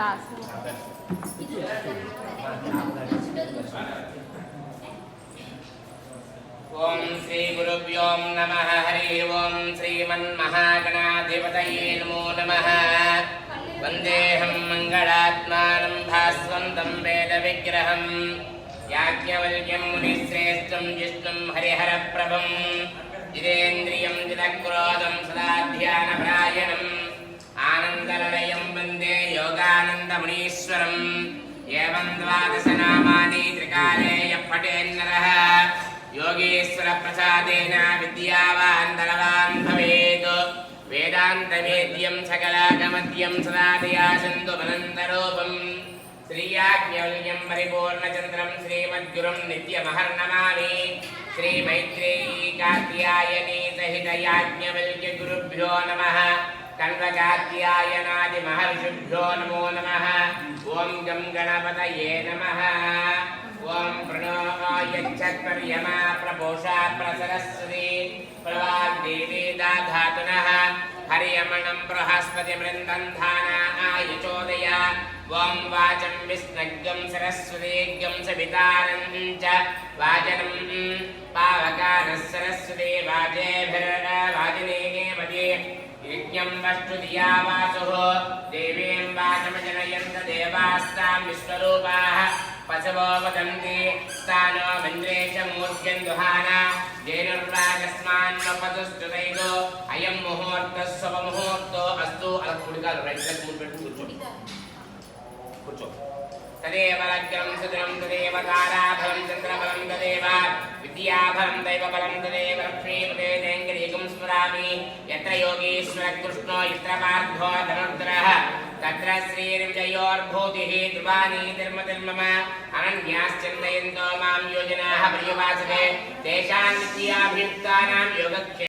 ओम श्री गुरुभ्यो नमः। हरि ओम श्रीमन्महागणाधिपतये नमो नमः। वंदेहं मंगलात्मानं भास्वन्तं वेदविग्रहं याज्ञवल्क्यं मुनिश्रेष्ठं जिष्णुं हरिहरप्रभं जितेन्द्रियं जितक्रोधं सदा ध्यानपरायणम् आनन्दनिलयं वन्दे योगानन्दमुनीश्वरम्। एवं द्वादशनामानि त्रिकाले यः पठेन्नरः योगेश्वर प्रसादेन विद्यावान् बलवान् भवेत्। वेदान्तवेद्यं सकलागमद्यं सदा दयासिन्धु बलन्तरूपं श्रीयाज्ञवल्क्यं परिपूर्णचन्द्रं श्रीमद्गुरुं नित्यमहर्नमामि। श्रीमैत्रेयी कात्यायनी सहित याज्ञवल्क्य गुरुभ्यो नमः। कल्पकात्यायनादि महर्षिभ्यो नमो नमः। ओम गं गणपतये नमः। ओम प्रणो यच्छत्पर्यमा प्रपोषा प्रसरस्वती प्रवाग्देवी दाधातुनः हरियमणं बृहस्पतिमृन्दं धाना आयुचोदय। ओम वाचं विष्णग्गं सरस्वतीग्गं सवितारं च वाजनं पावकानः सरस्वती वाजेभिर्वाजिनीमति यज्ञं वष्टुधिया वासुः देवीं वाचमजनयन्त देवास्तां विश्वरूपाः पशवो वदन्ति स्थानो मन्द्रेशमूर्ध्यं दुहाना धेनुर्वागस्मान्वपदुस्तुतैतो अयं मुहूर्तः शुभमुहूर्तो अस्तु। अला कुडिकाल राइट लेग मूव पेट्टु కూర్చో తదేవ లగ్నం సుదరం తదేవ తారాబలం చంద్రబలం తదేవ విద్యాబలం దైవబలం తదేవ లక్ష్మీపతే తేంగరీకం స్మరామి। యత్ర యోగీశ్వర కృష్ణో యత్ర పార్థో ధనుర్ధరః తత్ర శ్రీర్విజయోర్భూతిః ధ్రువాణీ ధర్మధర్మమ అనన్యాశ్చింతయంతో మాం యోజనాః పర్యుపాసతే తేషాం నిత్యాభియుక్తానాం యోగక్షేమం